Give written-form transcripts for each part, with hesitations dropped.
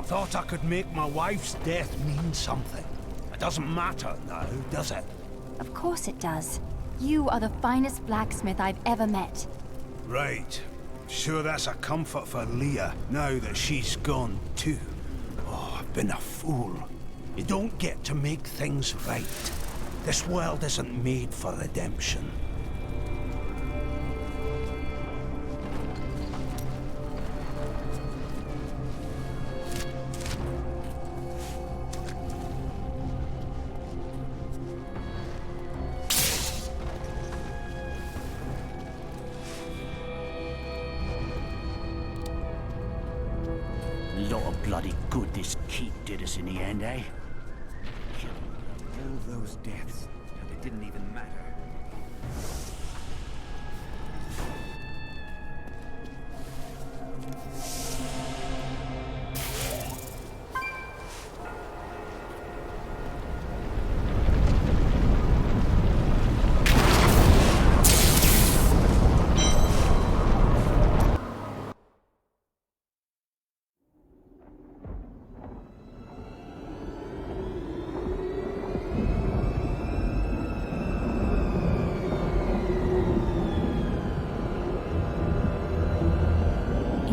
Thought I could make my wife's death mean something. It doesn't matter now, does it? Of course it does. You are the finest blacksmith I've ever met. Right. Sure that's a comfort for Leah, now that she's gone too. Oh, I've been a fool. You don't get to make things right. This world isn't made for redemption. Lot of bloody good this keep did us in the end, eh? All those deaths, and it didn't even matter.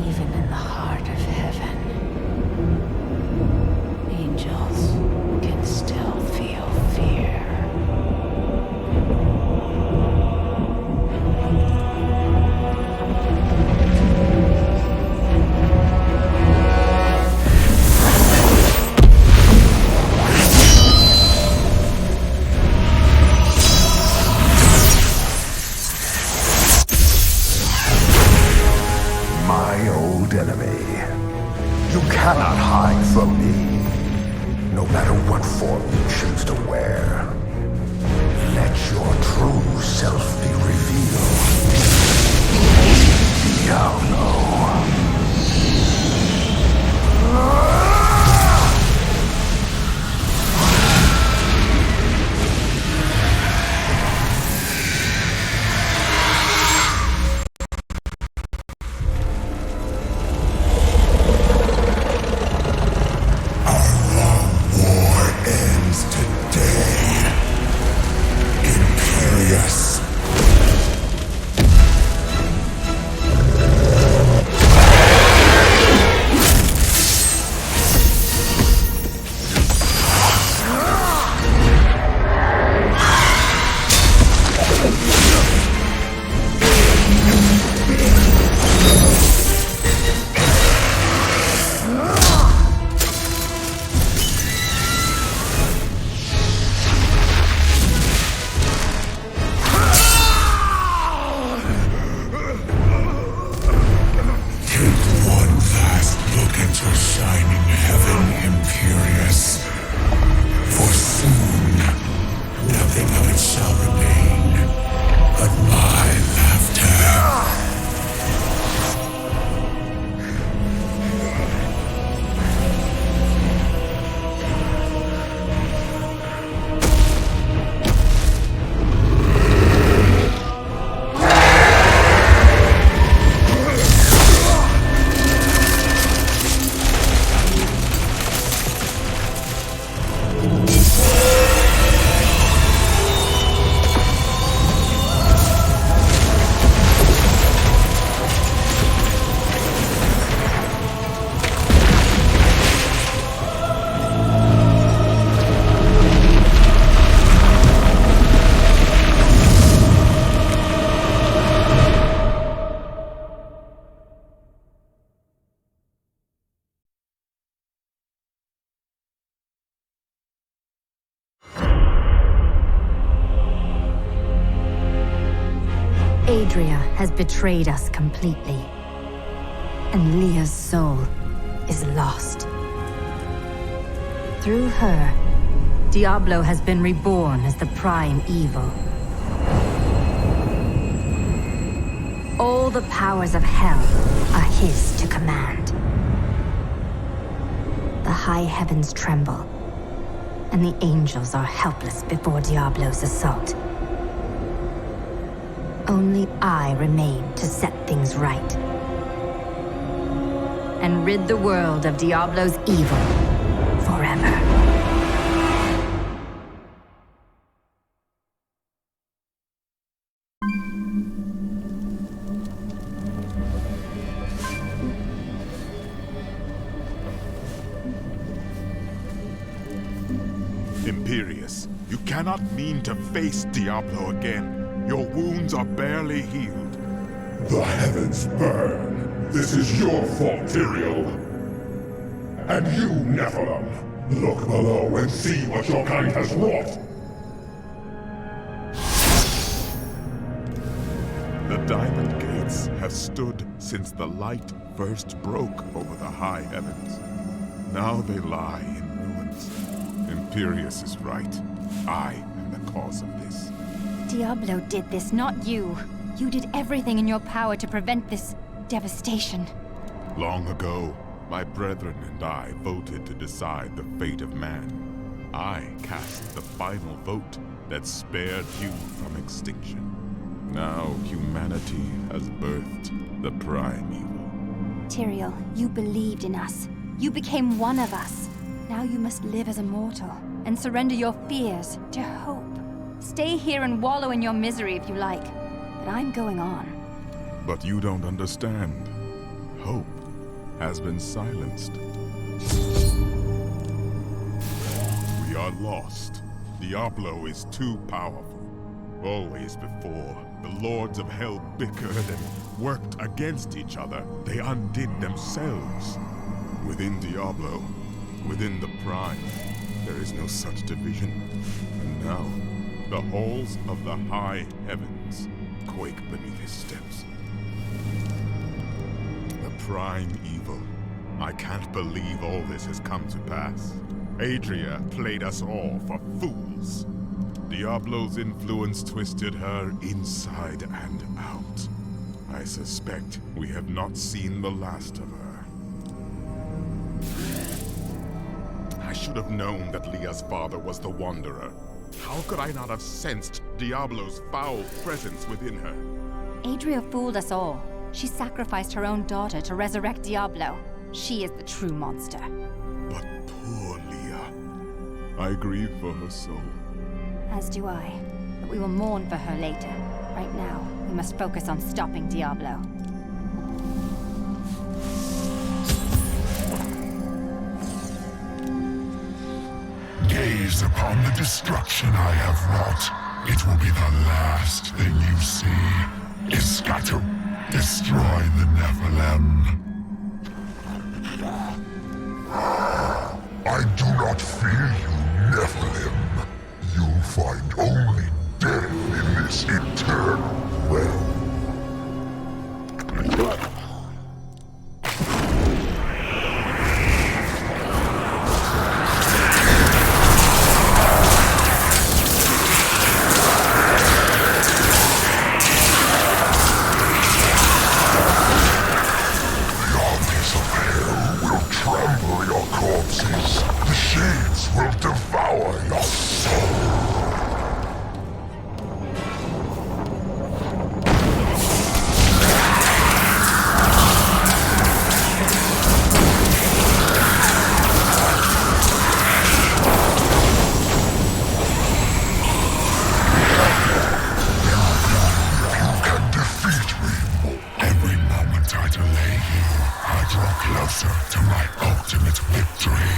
Even in the heart of heaven, angels can still feel fear. My old enemy. You cannot hide from me, no matter what form you choose to wear. Let your true self be revealed. Diablo. Yes. Adria has betrayed us completely. And Leah's soul is lost. Through her, Diablo has been reborn as the prime evil. All the powers of hell are his to command. The high heavens tremble, and the angels are helpless before Diablo's assault. Only I remain to set things right. And rid the world of Diablo's evil forever. Imperius, you cannot mean to face Diablo again. Your wounds are barely healed. The heavens burn. This is your fault, Tyrael. And you, Nephilim, look below and see what your kind has wrought. The Diamond Gates have stood since the light first broke over the high heavens. Now they lie in ruins. Imperius is right. I am the cause of this. Diablo did this, not you. You did everything in your power to prevent this devastation. Long ago, my brethren and I voted to decide the fate of man. I cast the final vote that spared you from extinction. Now humanity has birthed the prime evil. Tyrael, you believed in us. You became one of us. Now you must live as a mortal and surrender your fears to hope. Stay here and wallow in your misery if you like, but I'm going on. But you don't understand. Hope has been silenced. We are lost. Diablo is too powerful. Always before, the lords of hell bickered and worked against each other. They undid themselves. Within Diablo, within the Prime, there is no such division. And now, the halls of the high heavens quake beneath his steps. The prime evil. I can't believe all this has come to pass. Adria played us all for fools. Diablo's influence twisted her inside and out. I suspect we have not seen the last of her. I should have known that Leah's father was the Wanderer. How could I not have sensed Diablo's foul presence within her? Adria fooled us all. She sacrificed her own daughter to resurrect Diablo. She is the true monster. But poor Leah. I grieve for her soul. As do I. But we will mourn for her later. Right now, we must focus on stopping Diablo. Gaze upon the destruction I have wrought. It will be the last thing you see. Iskatu, destroy the Nephilim. I do not fear you, Nephilim. You'll find only death in this eternal realm. The shades will devour your soul. You can defeat me. Every moment I delay you, I draw closer to my ultimate victory.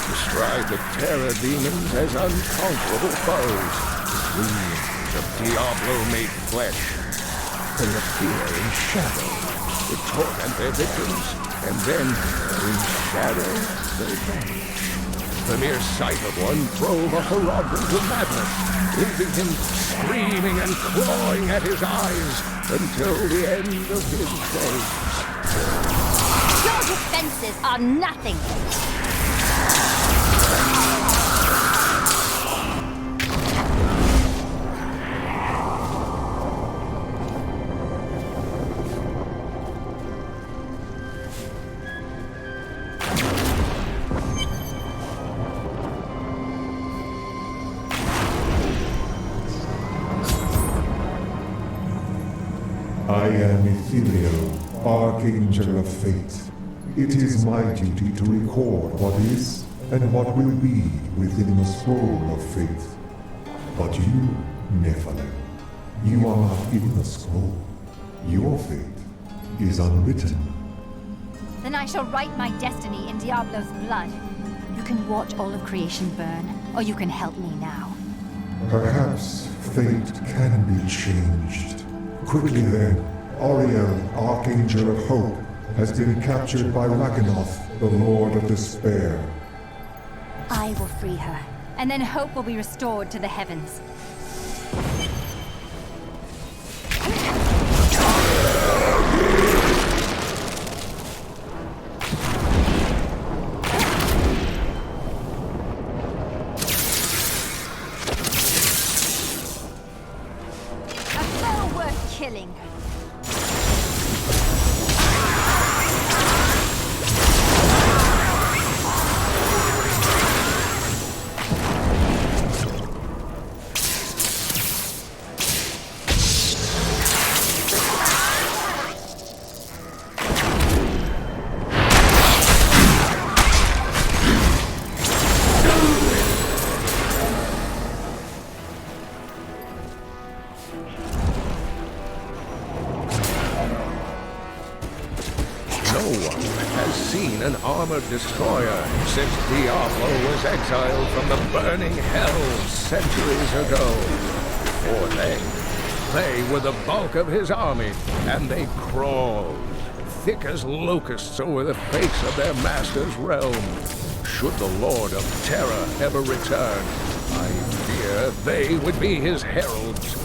Describe the terror demons as unconquerable foes, wounds of Diablo made flesh. They appear in shadow to torment their victims, and then, in shadow, they vanish. The mere sight of one drove a Horadrim to madness, leaving him screaming and clawing at his eyes until the end of his days. Your defenses are nothing. I am Ethereal, Archangel of Fate. It is my duty to record what is and what will be within the scroll of fate. But you, Nephilim, you are not in the scroll. Your fate is unwritten. Then I shall write my destiny in Diablo's blood. You can watch all of creation burn, or you can help me now. Perhaps fate can be changed. Quickly then, Auriel, Archangel of Hope, has been captured by Rakanoth, the Lord of Despair. I will free her, and then hope will be restored to the heavens. A foe worth killing. An armored destroyer since Diablo was exiled from the burning hell centuries ago. Before then, they were the bulk of his army, and they crawled, thick as locusts over the face of their master's realm. Should the Lord of Terror ever return, I fear they would be his heralds.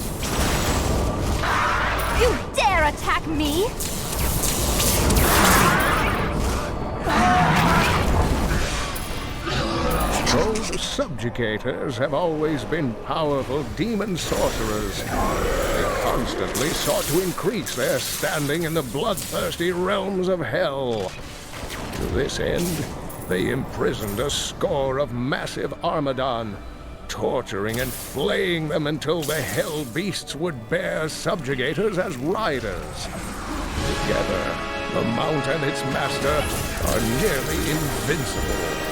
You dare attack me? Though the subjugators have always been powerful demon sorcerers, they constantly sought to increase their standing in the bloodthirsty realms of hell. To this end, they imprisoned a score of massive Armadon, torturing and flaying them until the hell beasts would bear subjugators as riders. Together, the Mount and its master are nearly invincible.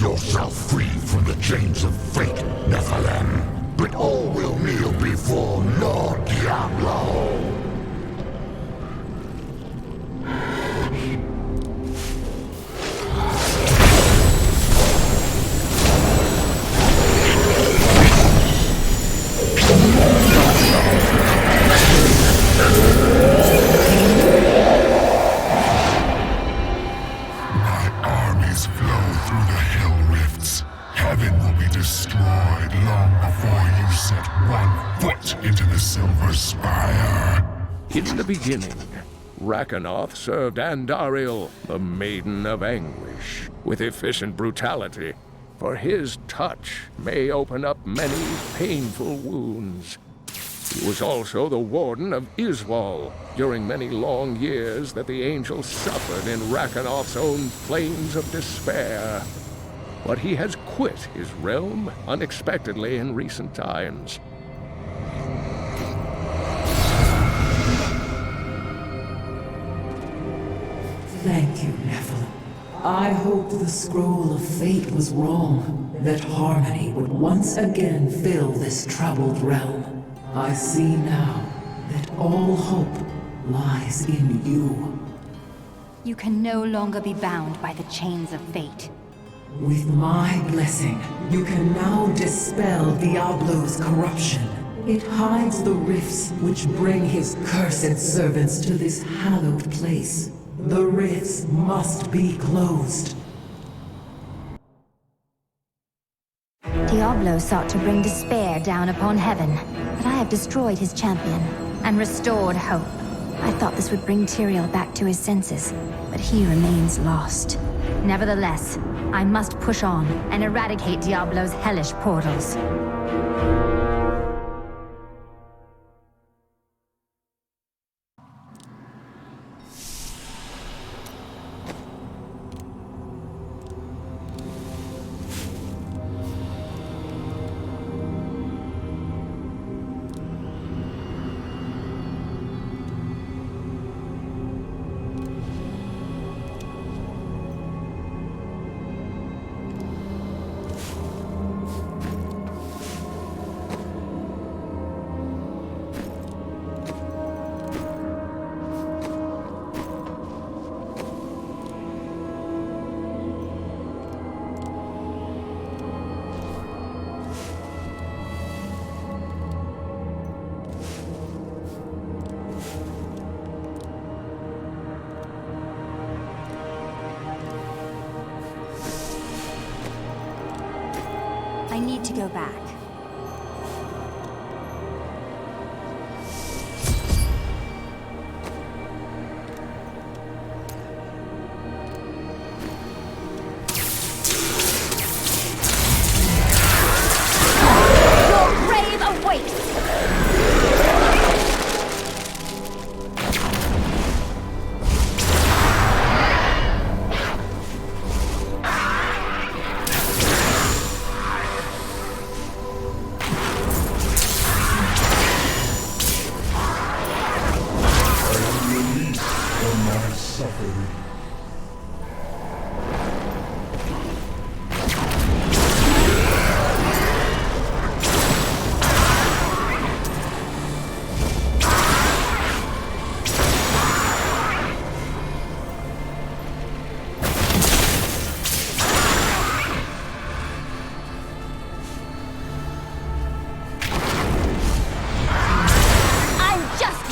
yourself free from the chains of fate, Nephilim. But all will kneel before Lord Diablo. In the beginning, Rakanoth served Andariel, the Maiden of Anguish, with efficient brutality, for his touch may open up many painful wounds. He was also the warden of Iswal during many long years that the angels suffered in Rakanoth's own plains of despair. But he has quit his realm unexpectedly in recent times. Thank you, Nephilim. I hoped the scroll of fate was wrong, that harmony would once again fill this troubled realm. I see now that all hope lies in you. You can no longer be bound by the chains of fate. With my blessing, you can now dispel Diablo'S corruption. It hides the rifts which bring his cursed servants to this hallowed place. The rifts must be closed. Diablo sought to bring despair down upon heaven, but I have destroyed his champion and restored hope. I thought this would bring Tyrael back to his senses, but he remains lost. Nevertheless, I must push on and eradicate Diablo's hellish portals. I need to go back. Your grave awaits!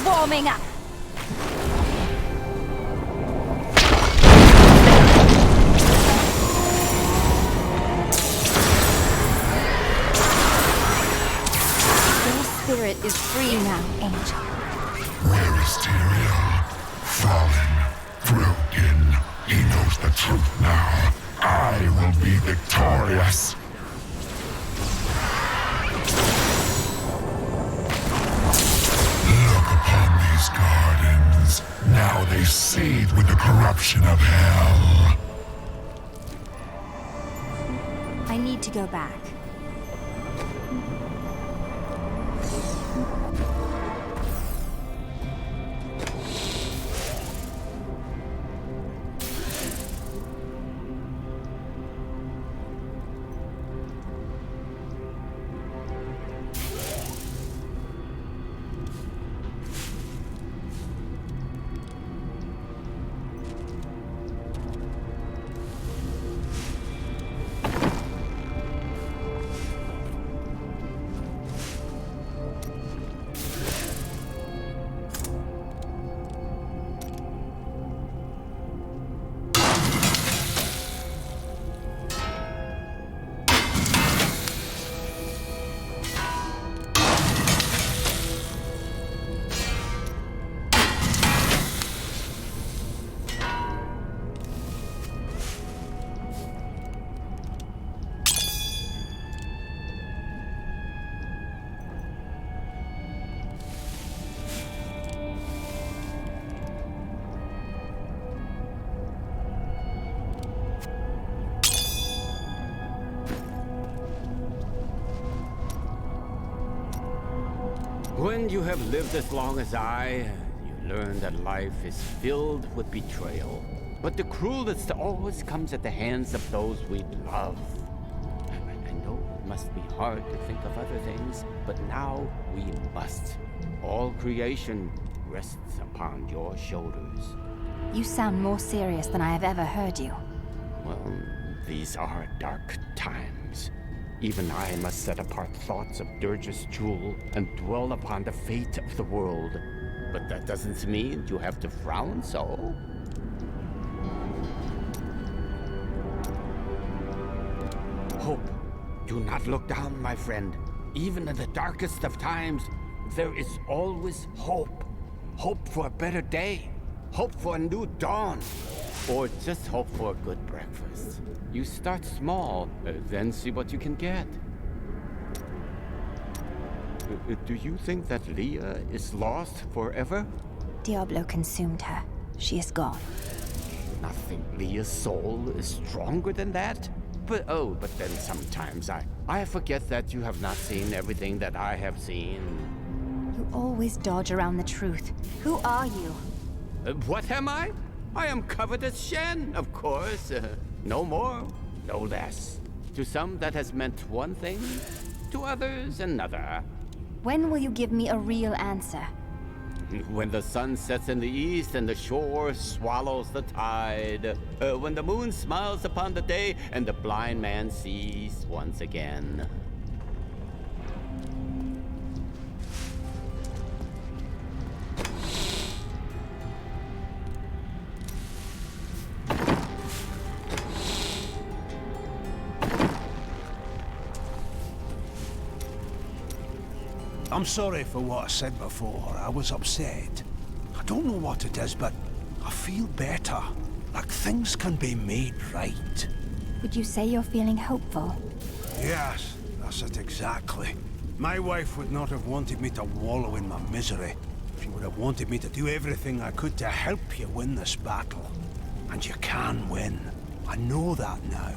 Warming up. Your spirit is free now, Angel. Where is Tyrael? Fallen, broken. He knows the truth now. I will be victorious. Look upon these gardens. Now they seethe with the corruption of hell. I need to go back. When you have lived as long as I, you learn that life is filled with betrayal. But the cruelest always comes at the hands of those we love. I know it must be hard to think of other things, but now we must. All creation rests upon your shoulders. You sound more serious than I have ever heard you. Well, these are dark times. Even I must set apart thoughts of Dirge's jewel and dwell upon the fate of the world. But that doesn't mean you have to frown so. Hope. Do not look down, my friend. Even in the darkest of times, there is always hope. Hope for a better day. Hope for a new dawn. Or just hope for a good breakfast. You start small, then see what you can get. Do you think that Leah is lost forever? Diablo consumed her. She is gone. Nothing. Leah's soul is stronger than that? But then sometimes I forget that you have not seen everything that I have seen. You always dodge around the truth. Who are you? What am I? I am covered as Shen, of course. No more, no less. To some that has meant one thing, to others another. When will you give me a real answer? When the sun sets in the east and the shore swallows the tide. When the moon smiles upon the day and the blind man sees once again. I'm sorry for what I said before. I was upset. I don't know what it is, but I feel better. Like things can be made right. Would you say you're feeling hopeful? Yes, that's it exactly. My wife would not have wanted me to wallow in my misery. She would have wanted me to do everything I could to help you win this battle. And you can win. I know that now.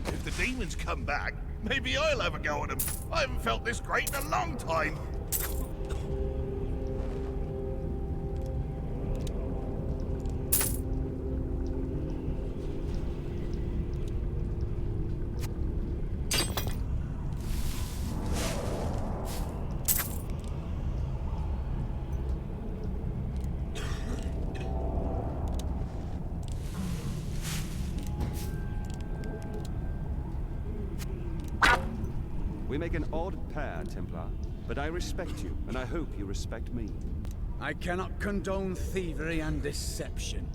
If the demons come back, maybe I'll have a go at them. I haven't felt this great in a long time. We make an odd pair, Templar, but I respect you, and I hope you respect me. I cannot condone thievery and deception.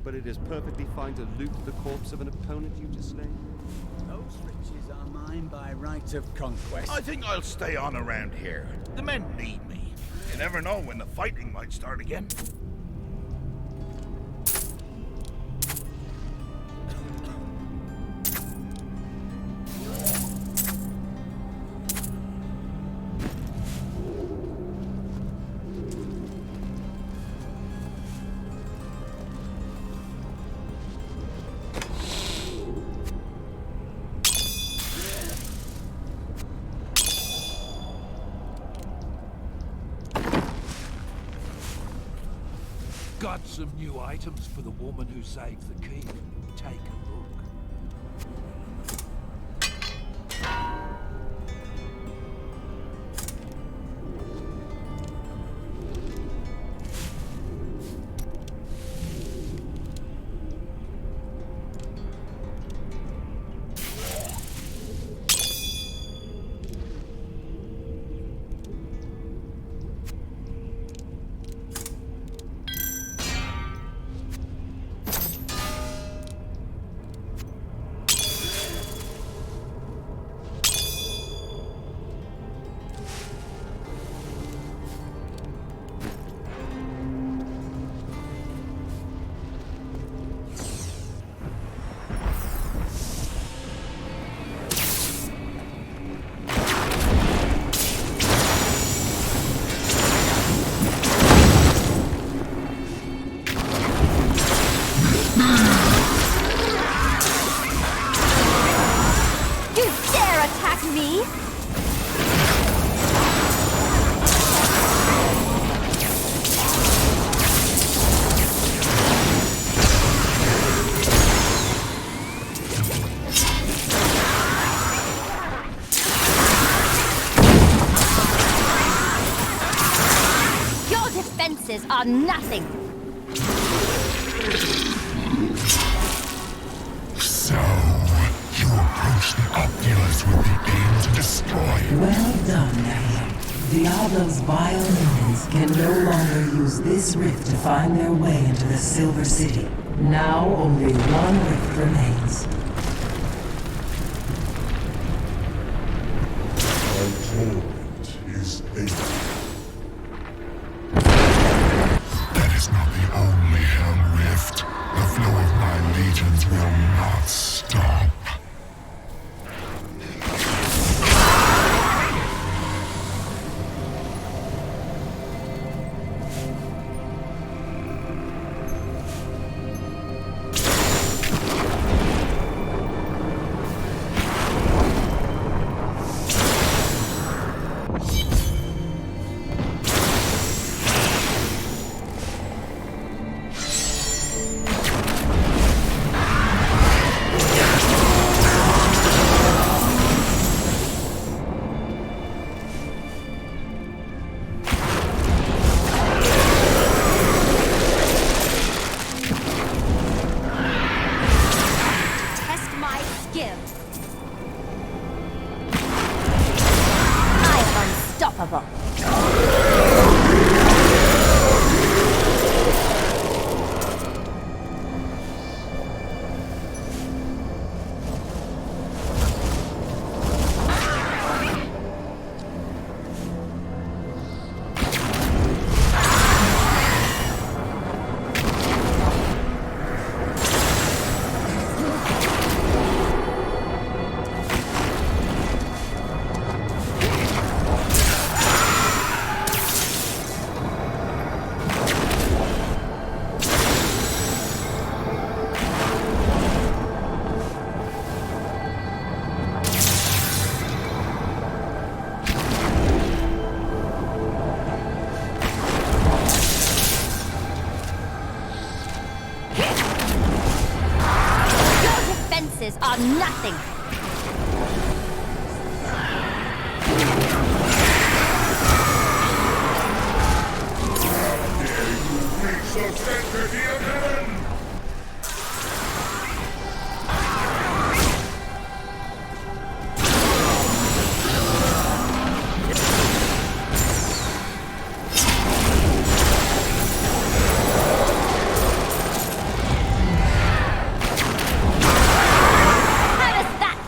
But it is perfectly fine to loot the corpse of an opponent you just slain. Those riches are mine by right of conquest. I think I'll stay on around here. The men need me. You never know when the fighting might start again. Got some new items for the woman who saved the keep. Take a look. are nothing. So, you approach the Oculus with the aim to destroy it. Well done, Nephilim. Diablo's vile minions can no longer use this rift to find their way into the Silver City. Now only one rift remains. My torment is ended. That is not the only Hell Rift. The flow of my legions will not stop. Unstoppable. Are nothing.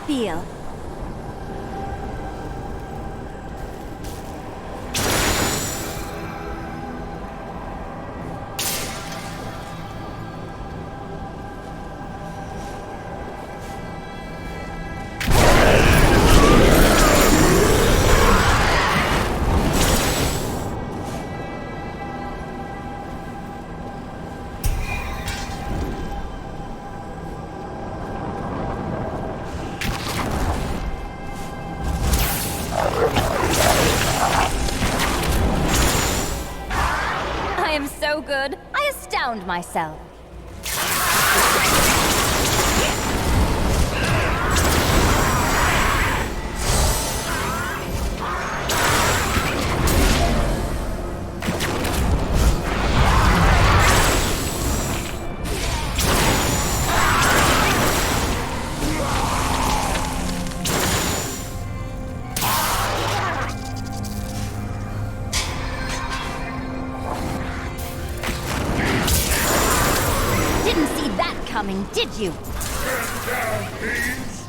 Feel. I am so good, I astound myself. Didn't see that coming, did you? Stand down, thieves!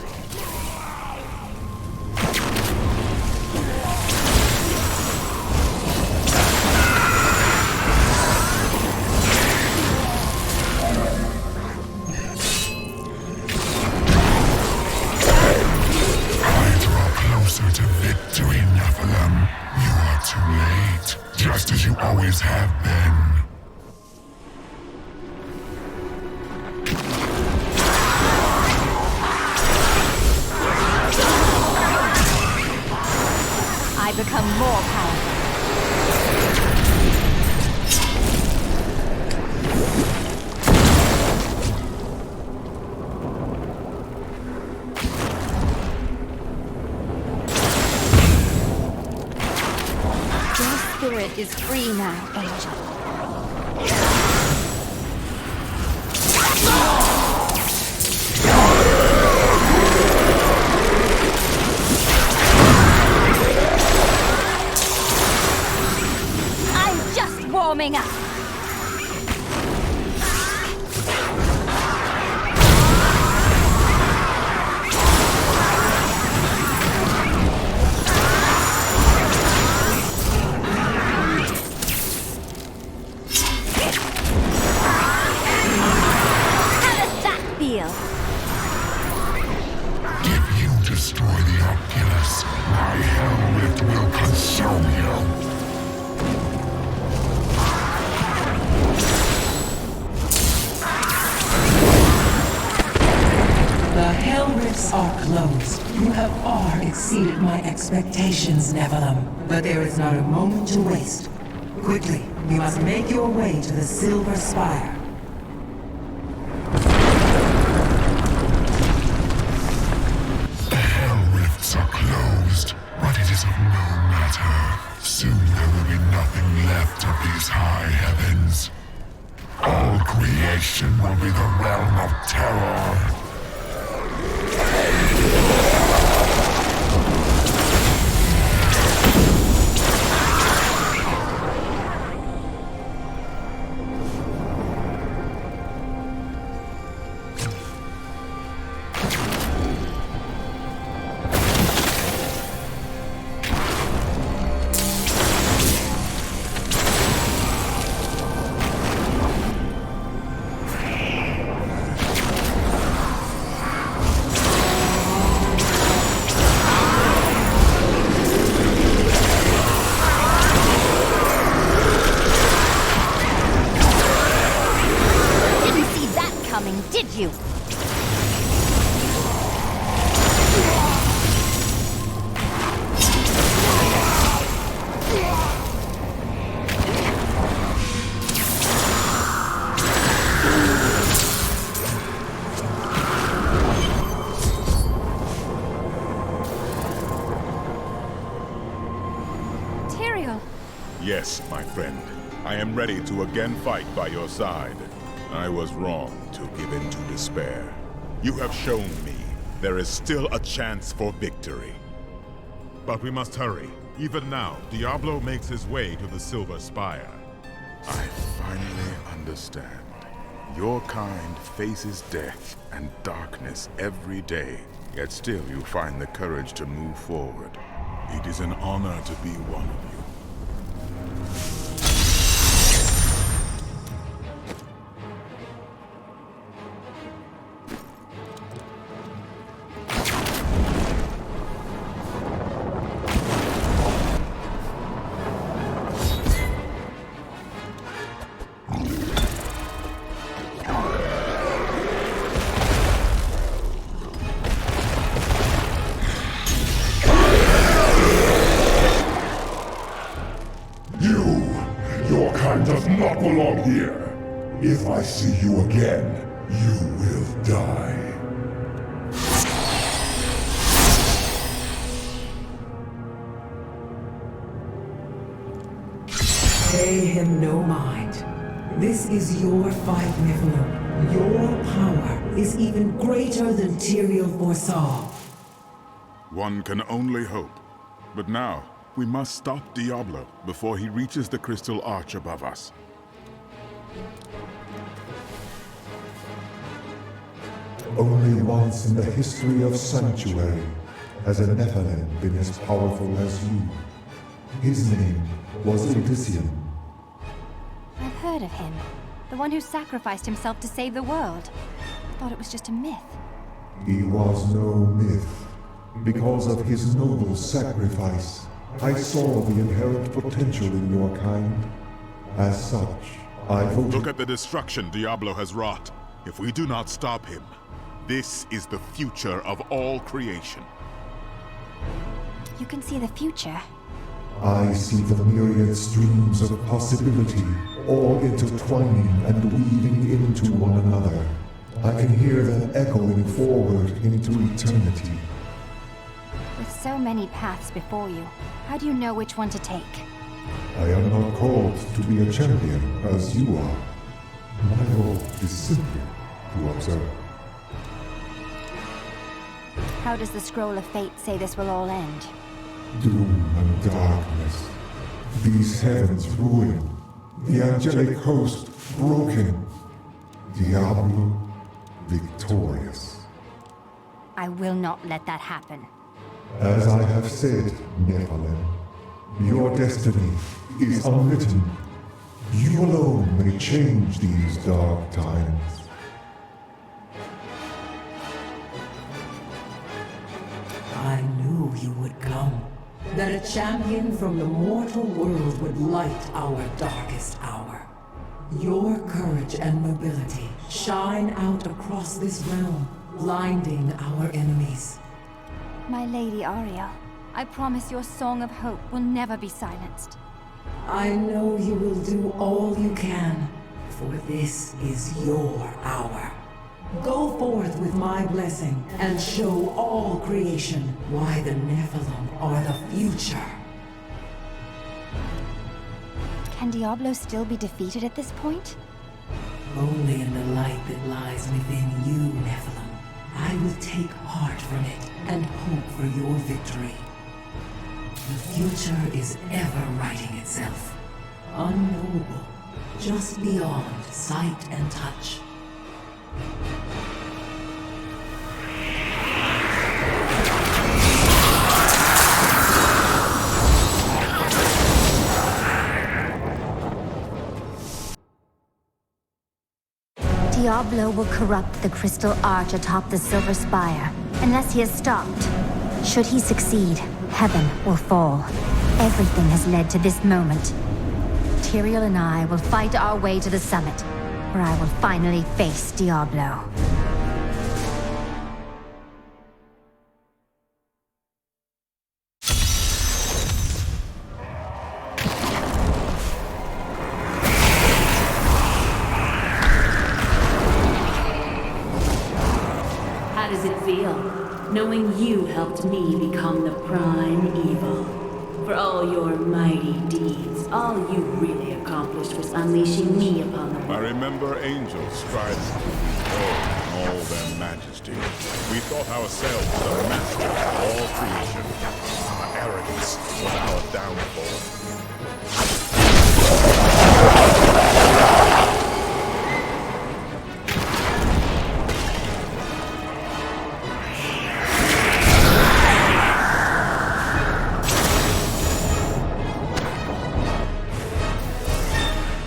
I draw closer to victory, Nephilim. You are too late, just as you always have been. I become more powerful. Your spirit is free now, Angel. coming up! Destroy the Oculus, my hell rift will consume you. The hell rifts are closed. You have far exceeded my expectations, Nephilim. But there is not a moment to waste. Quickly, you must make your way to the Silver Spire. Are closed, but it is of no matter. Soon there will be nothing left of these high heavens. All creation will be the realm of terror. Did you? Tyrael. Yes, my friend. I am ready to again fight by your side. I was wrong to give in to despair. You have shown me there is still a chance for victory. But we must hurry. Even now, Diablo makes his way to the Silver Spire. I finally understand. Your kind faces death and darkness every day, yet still you find the courage to move forward. It is an honor to be one of you. Does not belong here. If I see you again, you will die. Pay him no mind. This is your fight, Nephilim. Your power is even greater than Tyrael foresaw. One can only hope. But now, we must stop Diablo before he reaches the crystal arch above us. Only once in the history of Sanctuary has a Nephilim been as powerful as you. His name was Elysium. I've heard of him. The one who sacrificed himself to save the world. I thought it was just a myth. He was no myth. Because of his noble sacrifice, I saw the inherent potential in your kind. As such, I voted— Look at the destruction Diablo has wrought. If we do not stop him, this is the future of all creation. You can see the future. I see the myriad streams of possibility, all intertwining and weaving into one another. I can hear them echoing forward into eternity. With so many paths before you, how do you know which one to take? I am not called to be a champion, as you are. My role is simply to observe. How does the Scroll of Fate say this will all end? Doom and darkness. These heavens ruin. The angelic host broken. Diablo victorious. I will not let that happen. As I have said, Nephilim, your destiny is unwritten. You alone may change these dark times. I knew you would come. That a champion from the mortal world would light our darkest hour. Your courage and nobility shine out across this realm, blinding our enemies. My Lady Ariel, I promise your song of hope will never be silenced. I know you will do all you can, for this is your hour. Go forth with my blessing and show all creation why the Nephilim are the future. Can Diablo still be defeated at this point? Only in the light that lies within you, Nephilim. I will take heart from it and hope for your victory. The future is ever writing itself. Unknowable, just beyond sight and touch. Diablo will corrupt the crystal arch atop the silver spire, unless he is stopped. Should he succeed, heaven will fall. Everything has led to this moment. Tyrael and I will fight our way to the summit, where I will finally face Diablo. How does it feel, knowing you helped me become the prime evil? For all your mighty deeds, all you really accomplished was unleashing me upon the world. I remember angels striving to be all their majesty. We thought ourselves the masters of all creation. Our arrogance was our downfall.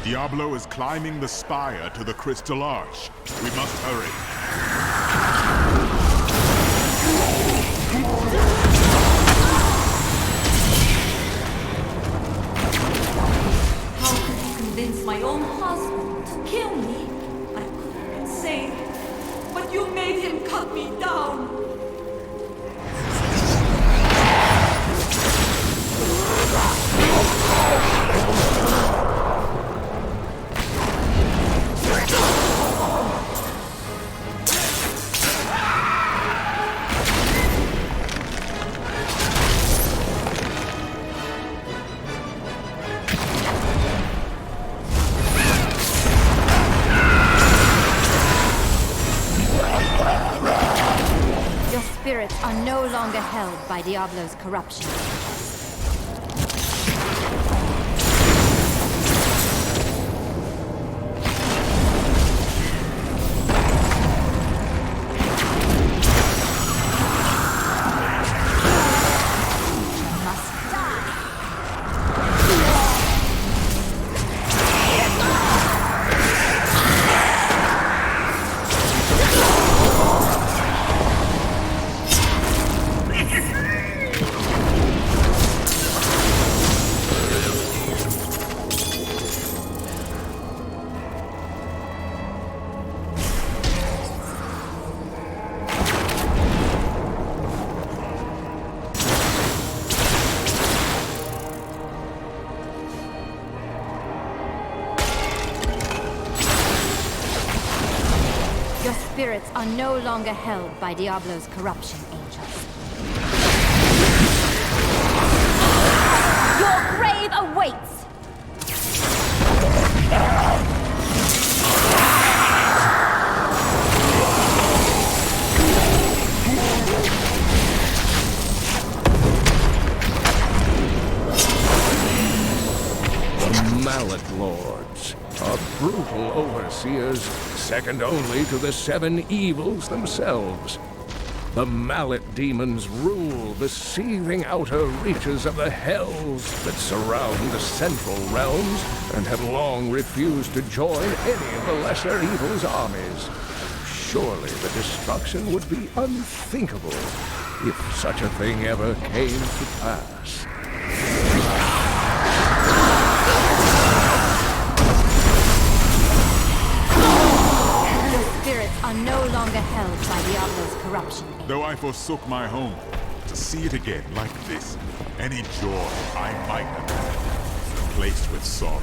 Diablo is climbing the spire to the Crystal Arch. We must hurry. How could you convince my own husband to kill me? I could have been saved, but you made him cut me down. Spirits are no longer held by Diablo's corruption. Your spirits are no longer held by Diablo's corruption, angels. Your grave awaits! The Mallet Lord. brutal overseers, second only to the 7 evils themselves. The mallet demons rule the seething outer reaches of the hells that surround the central realms, and have long refused to join any of the lesser evil's armies. Surely the destruction would be unthinkable if such a thing ever came to pass. Your spirits are no longer held by Diablo's corruption. Though I forsook my home, to see it again like this, any joy I might have had is replaced with sorrow.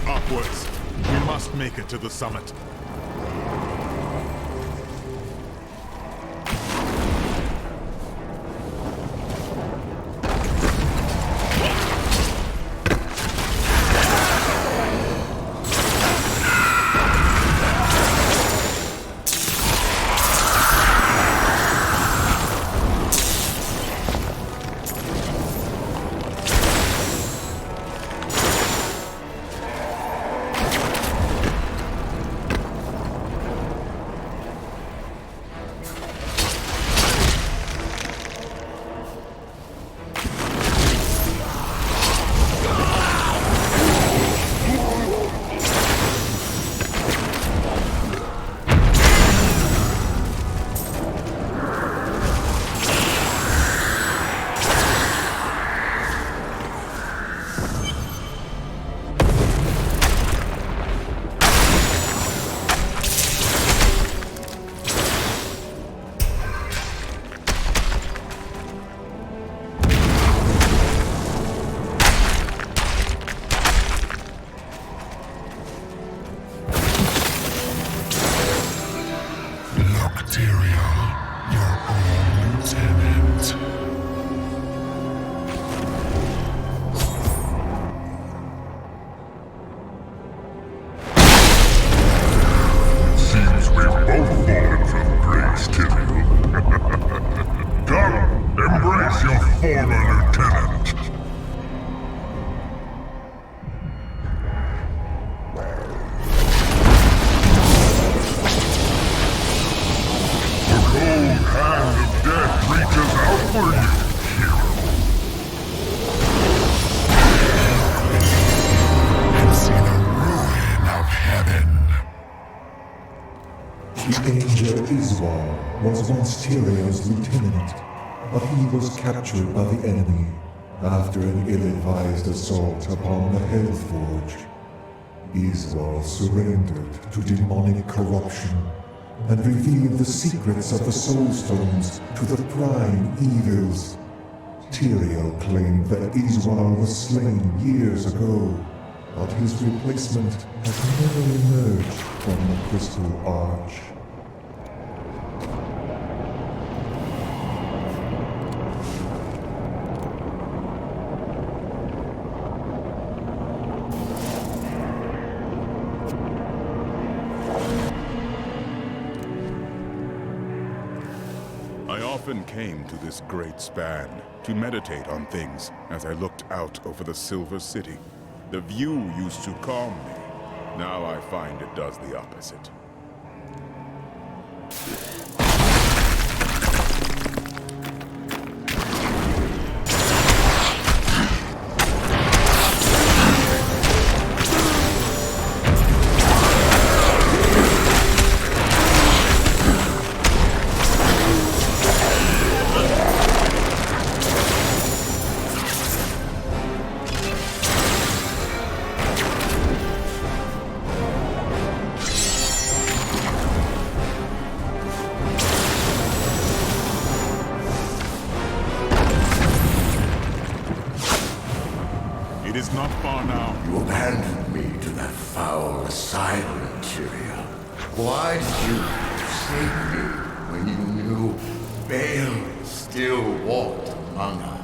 Upwards! We must make it to the summit. Was once Tyrion's lieutenant, but he was captured by the enemy after an ill-advised assault upon the Hellforge. Iswal surrendered to demonic corruption and revealed the secrets of the Soulstones to the prime evils. Tyrion claimed that Iswal was slain years ago, but his replacement has never emerged from the Crystal Arch. I often came to this great span to meditate on things as I looked out over the Silver City. The view used to calm me. Now I find it does the opposite. It is not far now. You abandoned me to that foul asylum, Tyrion. Why did you forsake me when you knew Bale still walked among us?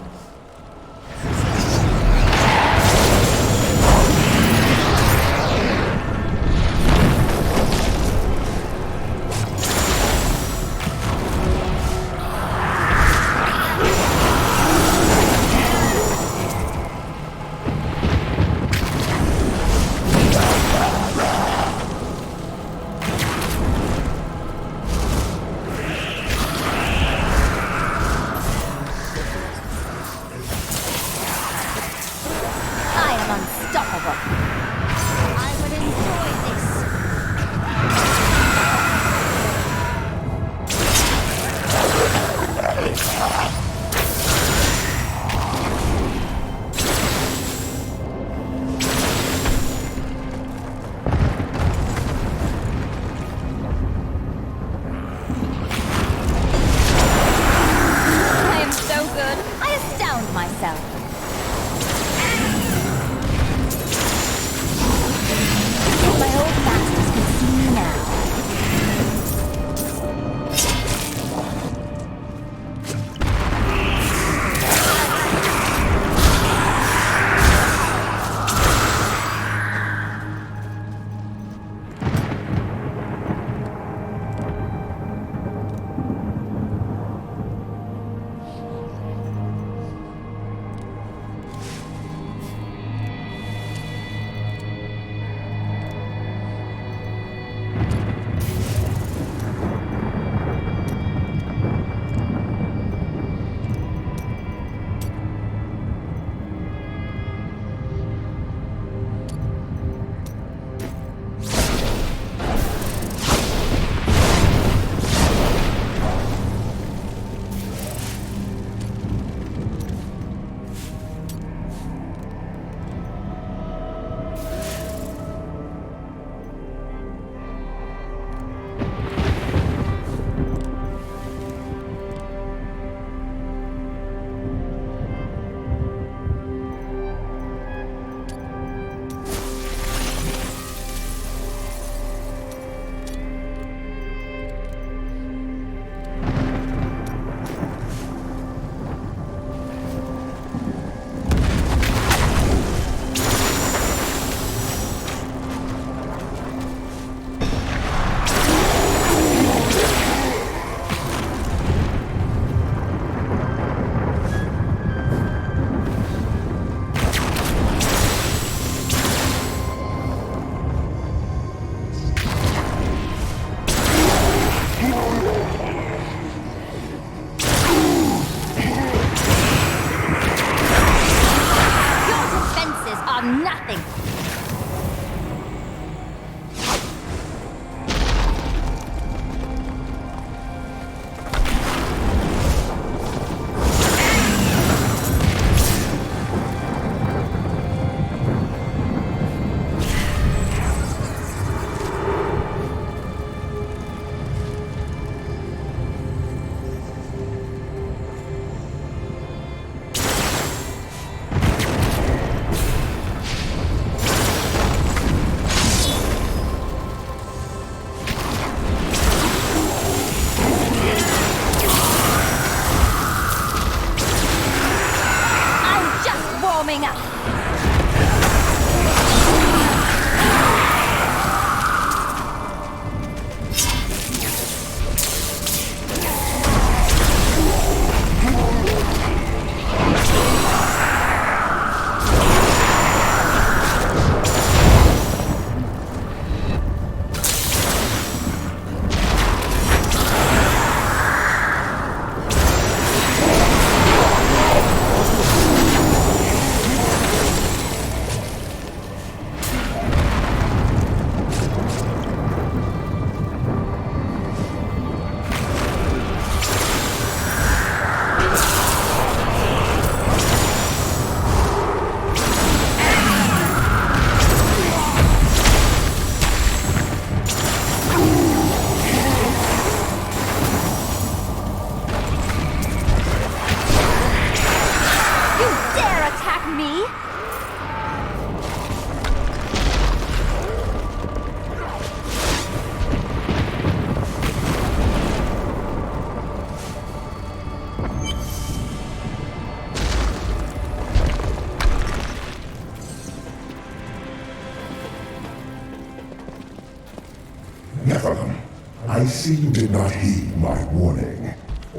I see you did not heed my warning.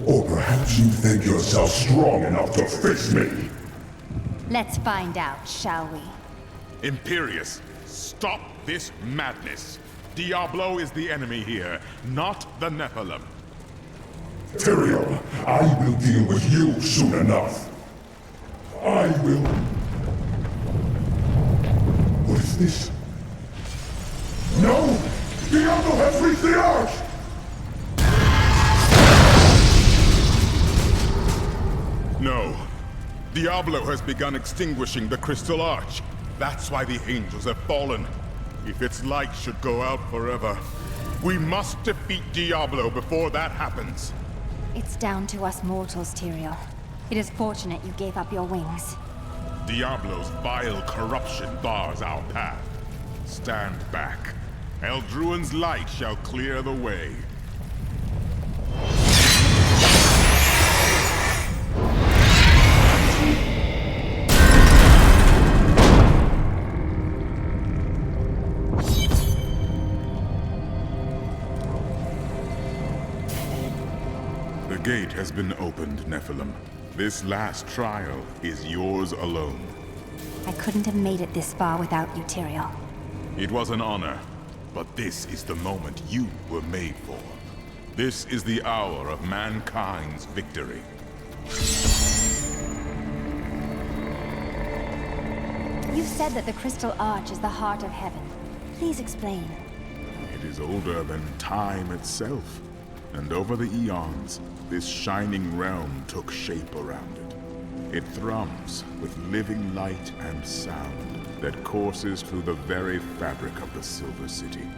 Or perhaps you think yourself strong enough to face me. Let's find out, shall we? Imperius, stop this madness. Diablo is the enemy here, not the Nephilim. Tyrael, I will deal with you soon enough. I will... What is this? No! Diablo has reached the Arch! No. Diablo has begun extinguishing the Crystal Arch. That's why the angels have fallen. If its light should go out forever, we must defeat Diablo before that happens. It's down to us mortals, Tyrael. It is fortunate you gave up your wings. Diablo's vile corruption bars our path. Stand back. Eldruin's light shall clear the way. The gate has been opened, Nephilim. This last trial is yours alone. I couldn't have made it this far without you, Tyrael. It was an honor, but this is the moment you were made for. This is the hour of mankind's victory. You said that the Crystal Arch is the heart of heaven. Please explain. It is older than time itself, and over the eons, this shining realm took shape around it. It thrums with living light and sound that courses through the very fabric of the Silver City.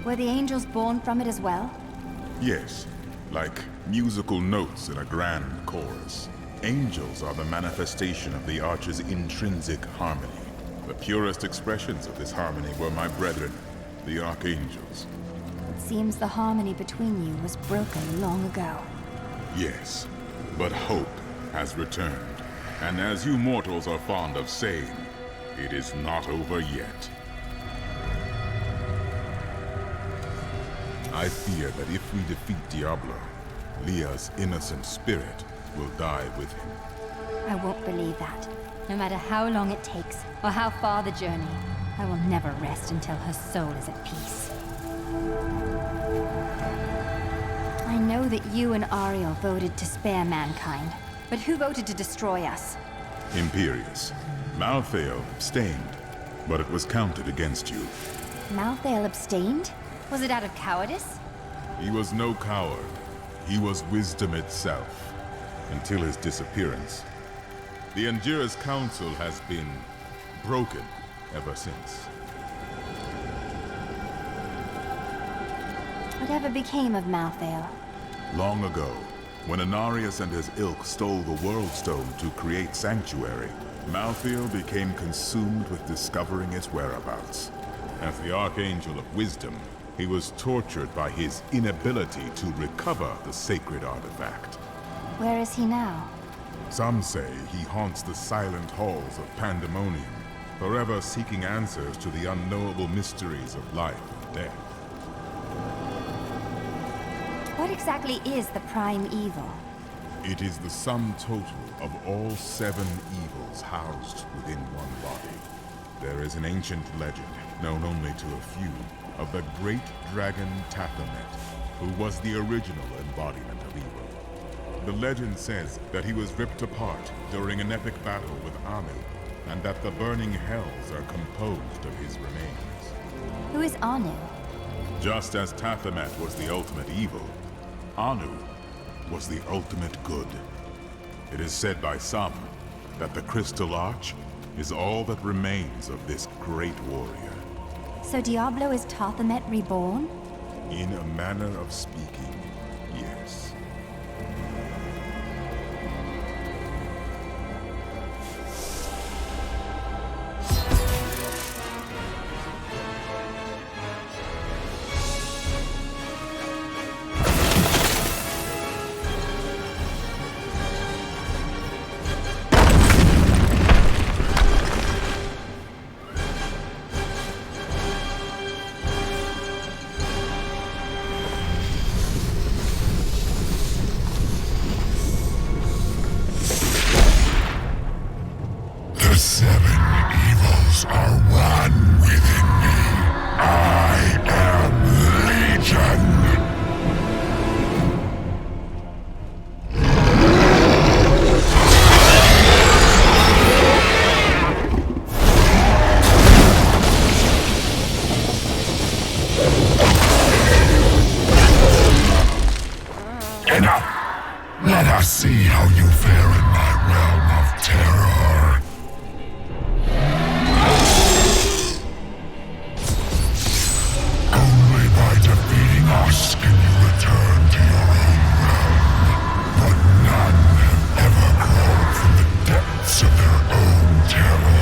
Were the angels born from it as well? Yes, like musical notes in a grand chorus. Angels are the manifestation of the Arch's intrinsic harmony. The purest expressions of this harmony were my brethren, the Archangels. It seems the harmony between you was broken long ago. Yes, but hope has returned. And as you mortals are fond of saying, it is not over yet. I fear that if we defeat Diablo, Leah's innocent spirit will die with him. I won't believe that. No matter how long it takes, or how far the journey, I will never rest until her soul is at peace. I know that you and Ariel voted to spare mankind, but who voted to destroy us? Imperius. Malthael abstained, but it was counted against you. Malthael abstained? Was it out of cowardice? He was no coward. He was wisdom itself, until his disappearance. The Endura's council has been broken ever since. Whatever became of Malthael? Long ago, when Inarius and his ilk stole the World Stone to create Sanctuary, Malthael became consumed with discovering its whereabouts. As the Archangel of Wisdom, he was tortured by his inability to recover the sacred artifact. Where is he now? Some say he haunts the silent halls of Pandemonium, forever seeking answers to the unknowable mysteries of life and death. What exactly is the Prime Evil? It is the sum total of all 7 evils housed within one body. There is an ancient legend, known only to a few, of the great dragon Tathamet, who was the original embodiment of evil. The legend says that he was ripped apart during an epic battle with Anu, and that the burning hells are composed of his remains. Who is Anu? Just as Tathamet was the ultimate evil, Anu was the ultimate good. It is said by some that the Crystal Arch is all that remains of this great warrior. So Diablo is Tathamet reborn? In a manner of speaking, yes. Enough! Let us see how you fare in my realm of terror. Only by defeating us can you return to your own realm. But none have ever crawled from the depths of their own terror.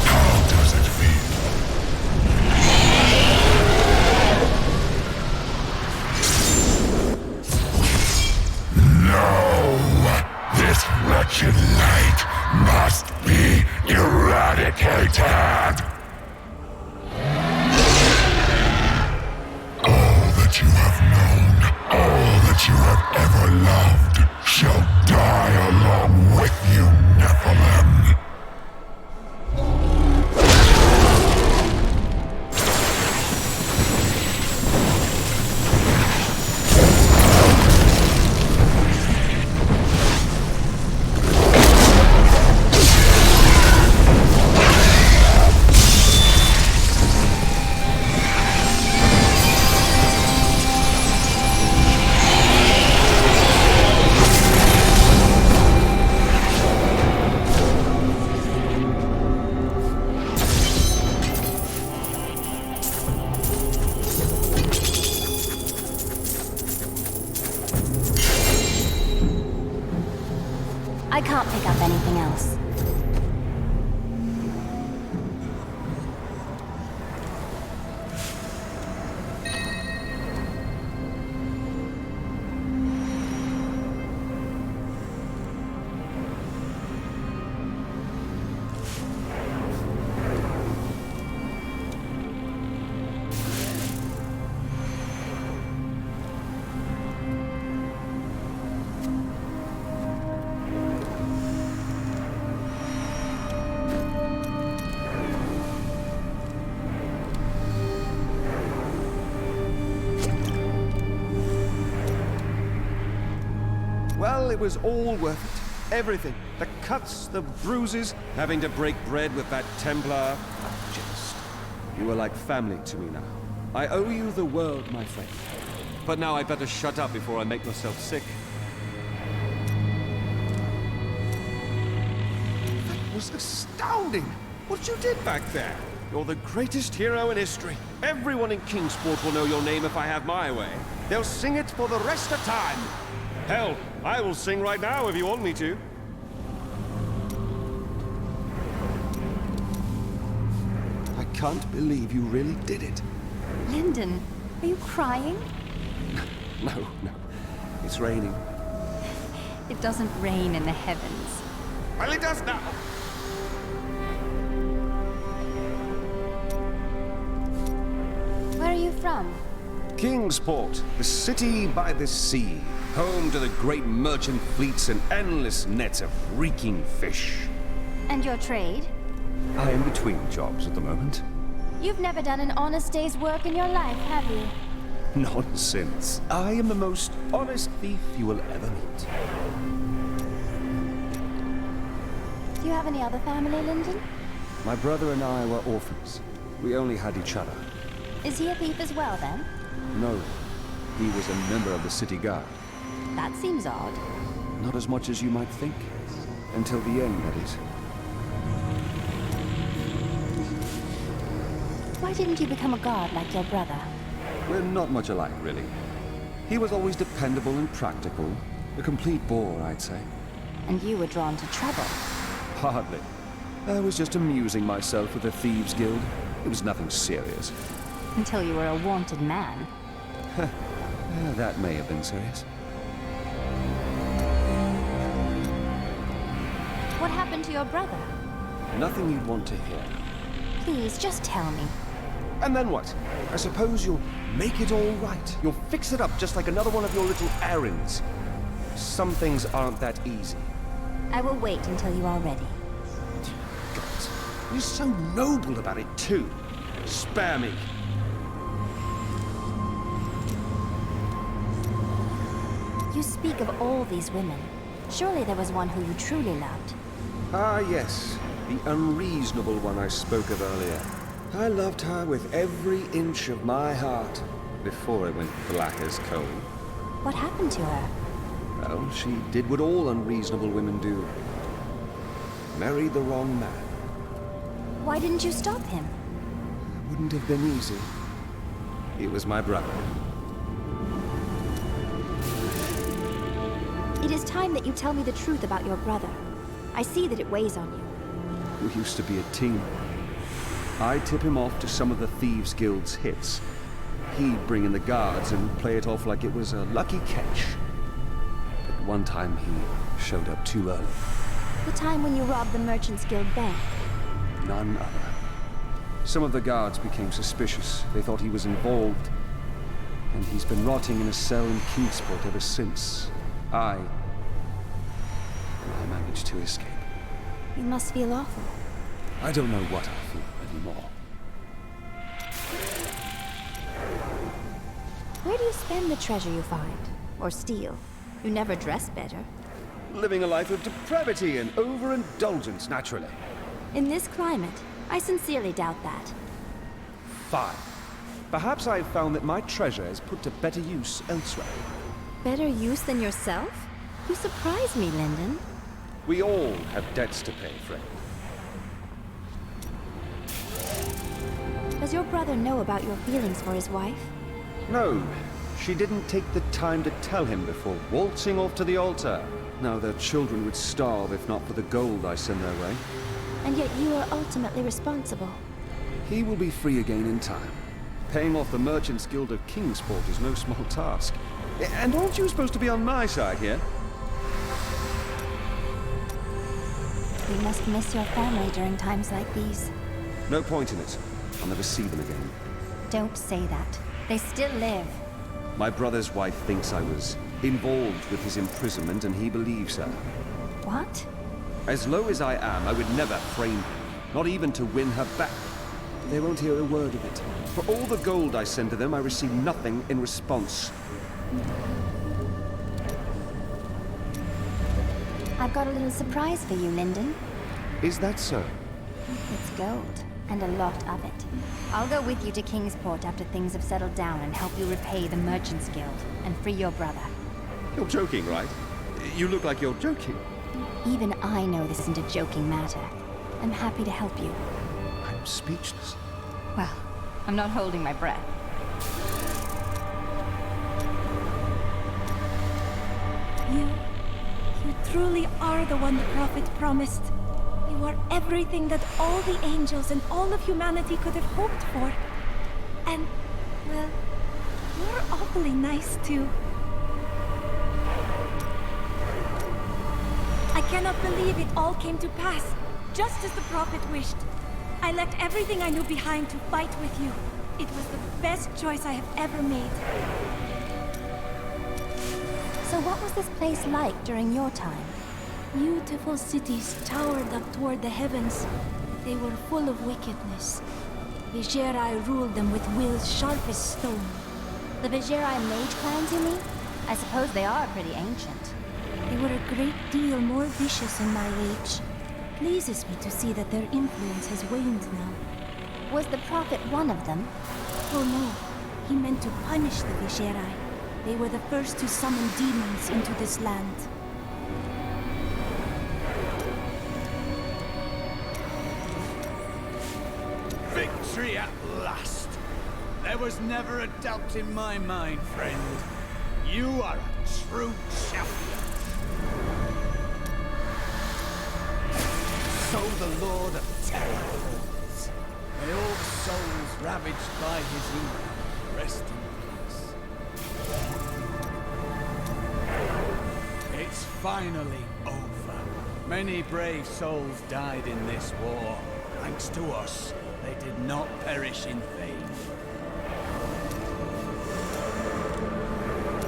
How does it feel? No! This wretched light must be eradicated! All that you have known, all that you have ever loved, shall die along with you, Nephilim. I can't pick up anything else. Well, it was all worth it. Everything. The cuts, the bruises, having to break bread with that Templar. Just. You were like family to me now. I owe you the world, my friend. But now I better shut up before I make myself sick. That was astounding! What you did back there! You're the greatest hero in history. Everyone in Kingsport will know your name if I have my way. They'll sing it for the rest of time. Hell, I will sing right now if you want me to. I can't believe you really did it. Lyndon, are you crying? No. It's raining. It doesn't rain in the heavens. Well, it does now. Where are you from? Kingsport, the city by the sea. Home to the great merchant fleets and endless nets of reeking fish. And your trade? I am between jobs at the moment. You've never done an honest day's work in your life, have you? Nonsense. I am the most honest thief you will ever meet. Do you have any other family, Lyndon? My brother and I were orphans. We only had each other. Is he a thief as well, then? No. He was a member of the city guard. That seems odd. Not as much as you might think. Until the end, that is. Why didn't you become a guard like your brother? We're not much alike, really. He was always dependable and practical. A complete bore, I'd say. And you were drawn to trouble? Hardly. I was just amusing myself with the Thieves' Guild. It was nothing serious. Until you were a wanted man. That may have been serious. What happened to your brother? Nothing you'd want to hear. Please, just tell me. And then what? I suppose you'll make it all right. You'll fix it up just like another one of your little errands. Some things aren't that easy. I will wait until you are ready. God, you're so noble about it too. Spare me. You speak of all these women. Surely there was one who you truly loved. Ah, yes. The unreasonable one I spoke of earlier. I loved her with every inch of my heart before it went black as coal. What happened to her? Well, she did what all unreasonable women do. Married the wrong man. Why didn't you stop him? Wouldn't have been easy. He was my brother. It is time that you tell me the truth about your brother. I see that it weighs on you. We used to be a team. I'd tip him off to some of the Thieves Guild's hits. He'd bring in the guards and play it off like it was a lucky catch. But one time he showed up too early. The time when you robbed the Merchants Guild bank. None other. Some of the guards became suspicious. They thought he was involved. And he's been rotting in a cell in Kingsport ever since. I managed to escape. You must feel awful. I don't know what I feel anymore. Where do you spend the treasure you find? Or steal? You never dress better. Living a life of depravity and overindulgence, naturally. In this climate, I sincerely doubt that. Fine. Perhaps I've found that my treasure is put to better use elsewhere. Better use than yourself? You surprise me, Lyndon. We all have debts to pay, Fred. Does your brother know about your feelings for his wife? No, she didn't take the time to tell him before waltzing off to the altar. Now their children would starve if not for the gold I send their way. And yet you are ultimately responsible. He will be free again in time. Paying off the Merchants Guild of Kingsport is no small task. And aren't you supposed to be on my side here? You must miss your family during times like these. No point in it. I'll never see them again. Don't say that. They still live. My brother's wife thinks I was involved with his imprisonment, and he believes her. What? As low as I am, I would never frame her, not even to win her back. They won't hear a word of it. For all the gold I send to them, I receive nothing in response. I've got a little surprise for you, Lyndon. Is that so? It's gold, and a lot of it. I'll go with you to Kingsport after things have settled down and help you repay the Merchants Guild and free your brother. You're joking, right? You look like you're joking. Even I know this isn't a joking matter. I'm happy to help you. I'm speechless. Well, I'm not holding my breath. You truly are the one the Prophet promised. You are everything that all the angels and all of humanity could have hoped for. And, well, you're awfully nice too. I cannot believe it all came to pass, just as the Prophet wished. I left everything I knew behind to fight with you. It was the best choice I have ever made. So what was this place like during your time? Beautiful cities towered up toward the heavens. They were full of wickedness. Viserai ruled them with wills sharp as stone. The Viserai mage clans, you mean? I suppose they are pretty ancient. They were a great deal more vicious in my age. Pleases me to see that their influence has waned now. Was the Prophet one of them? Oh no, he meant to punish the Viserai. They were the first to summon demons into this land. Victory at last! There was never a doubt in my mind, friend. You are a true champion. So the Lord of Terror calls. May all souls ravaged by his evil rest in peace. It's finally over. Many brave souls died in this war. Thanks to us, they did not perish in vain.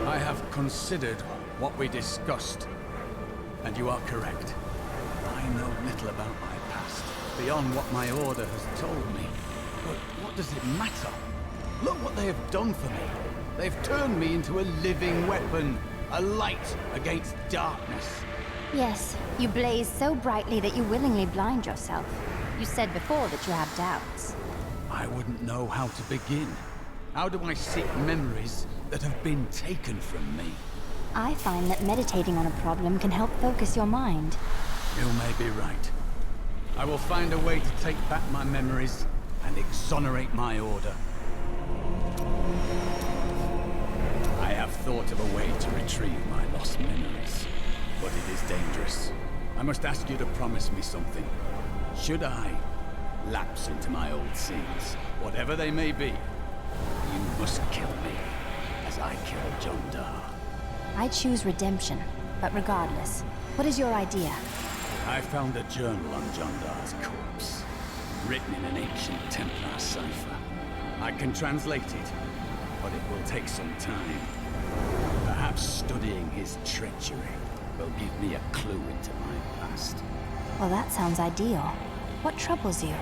I have considered what we discussed, and you are correct. I know little about my past, beyond what my order has told me. But what does it matter? Look what they have done for me. They've turned me into a living weapon, a light against darkness. Yes, you blaze so brightly that you willingly blind yourself. You said before that you have doubts. I wouldn't know how to begin. How do I seek memories that have been taken from me? I find that meditating on a problem can help focus your mind. You may be right. I will find a way to take back my memories and exonerate my order. I have thought of a way to retrieve my lost memories, but it is dangerous. I must ask you to promise me something. Should I lapse into my old sins, whatever they may be, you must kill me, as I killed John Dar. I choose redemption, but regardless, what is your idea? I found a journal on John Dar's corpse, written in an ancient Templar cipher. I can translate it, but it will take some time. Perhaps studying his treachery will give me a clue into my past. Well, that sounds ideal. What troubles you?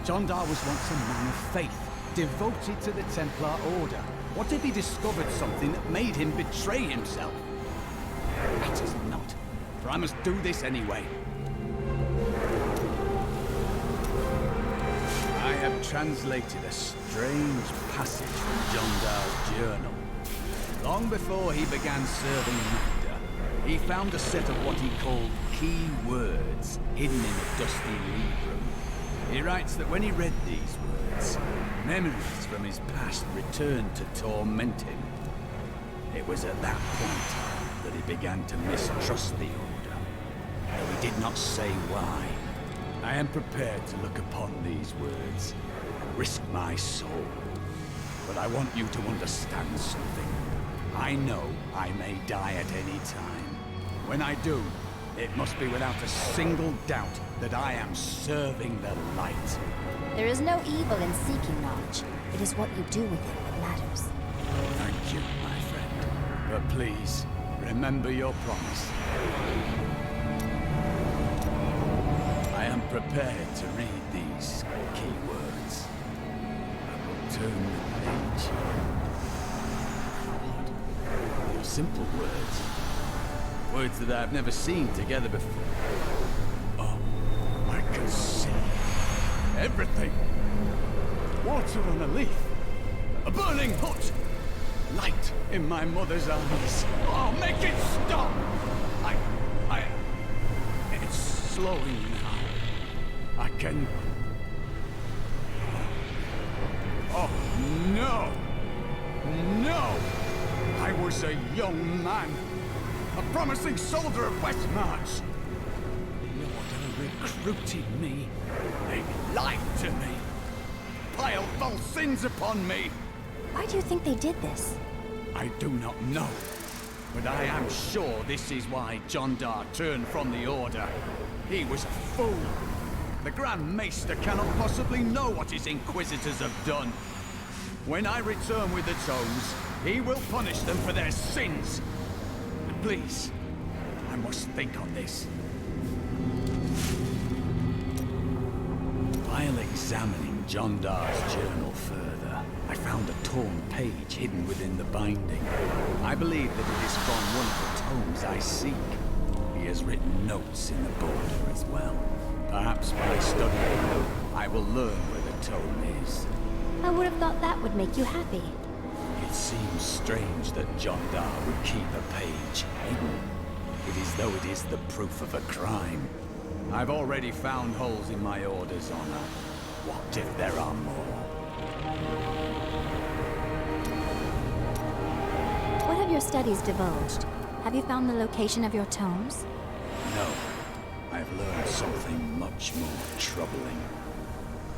John Dar was once a man of faith, devoted to the Templar Order. What if he discovered something that made him betray himself? It matters not, for I must do this anyway. I have translated a strange passage from John Dar's journal. Long before he began serving Magda, he found a set of what he called key words hidden in a dusty read room. He writes that when he read these words, memories from his past returned to torment him. It was at that point that he began to mistrust the Order, though he did not say why. I am prepared to look upon these words and risk my soul. But I want you to understand something. I know I may die at any time. When I do, it must be without a single doubt that I am serving the light. There is no evil in seeking knowledge. It is what you do with it that matters. Thank you, my friend. But please, remember your promise. I am prepared to read these key words. I will turn the page. They're simple words. Words that I've never seen together before. Oh, I can see everything. Water on a leaf. A burning hut. Light in my mother's eyes. Oh, make it stop! It's slowing now. I can... Oh, no! No! I was a young man. A promising soldier of Westmarch. The Order recruited me. They lied to me. Piled false sins upon me. Why do you think they did this? I do not know. But I am sure this is why John Dar turned from the Order. He was a fool. The Grand Maester cannot possibly know what his Inquisitors have done. When I return with the tomes, he will punish them for their sins. And please, I must think on this. While examining John Dar's journal further, I found a torn page hidden within the binding. I believe that it is from one of the tomes I seek. He has written notes in the border as well. Perhaps by studying, I will learn where the tome is. I would have thought that would make you happy. It seems strange that John Dar would keep a page hidden. It is though it is the proof of a crime. I've already found holes in my Order's honor. What if there are more? What have your studies divulged? Have you found the location of your tomes? No. I've learned something much more troubling.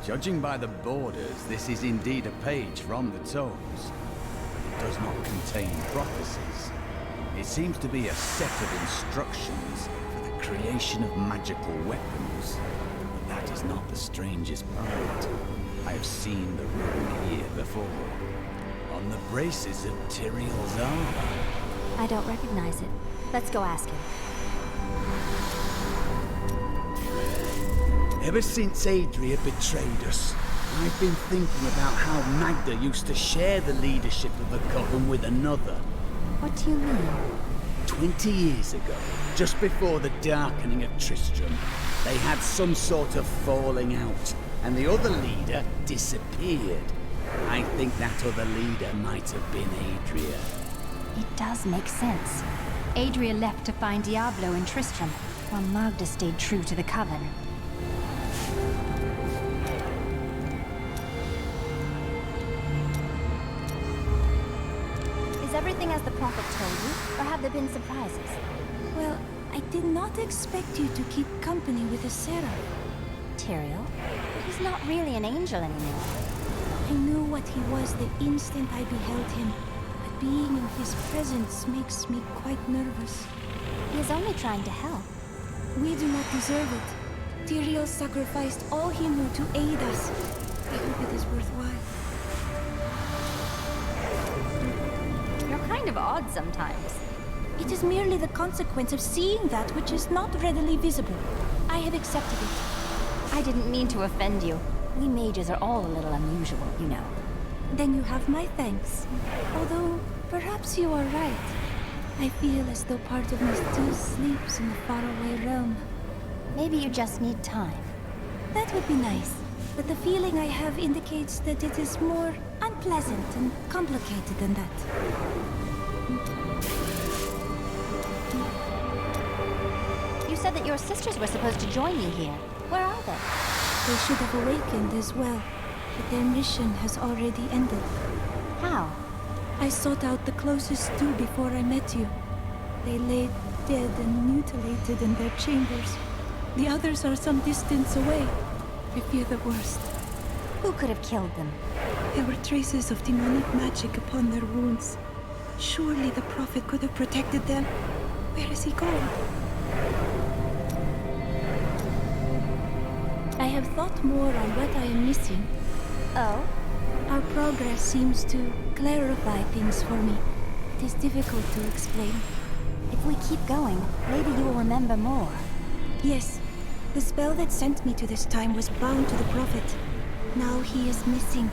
Judging by the borders, this is indeed a page from the tomes. But it does not contain prophecies. It seems to be a set of instructions for the creation of magical weapons. But that is not the strangest part. I have seen the rune here before. On the braces of Tyrael's armor. I don't recognize it. Let's go ask him. Ever since Adria betrayed us, I've been thinking about how Magda used to share the leadership of a coven with another. What do you mean? 20 years ago, Just before the darkening of Tristram, they had some sort of falling out, and the other leader disappeared. I think that other leader might have been Adria. It does make sense. Adria left to find Diablo and Tristram, while Magda stayed true to the Coven. Is everything as the Prophet told you, or have there been surprises? Well, I did not expect you to keep company with a seraph. Tyrael? He's not really an angel anymore. I knew what he was the instant I beheld him, but being in his presence makes me quite nervous. He is only trying to help. We do not deserve it. Tyrael sacrificed all he knew to aid us. I hope it is worthwhile. You're kind of odd sometimes. It is merely the consequence of seeing that which is not readily visible. I have accepted it. I didn't mean to offend you. We mages are all a little unusual, you know. Then you have my thanks. Although, perhaps you are right. I feel as though part of me still sleeps in the faraway realm. Maybe you just need time. That would be nice. But the feeling I have indicates that it is more unpleasant and complicated than that. You said that your sisters were supposed to join you here. Where are they? They should have awakened as well, but their mission has already ended. How? I sought out the closest two before I met you. They lay dead and mutilated in their chambers. The others are some distance away. I fear the worst. Who could have killed them? There were traces of demonic magic upon their wounds. Surely the Prophet could have protected them. Where is he gone? I have thought more on what I am missing. Oh? Our progress seems to clarify things for me. It is difficult to explain. If we keep going, maybe you will remember more. Yes. The spell that sent me to this time was bound to the Prophet. Now he is missing.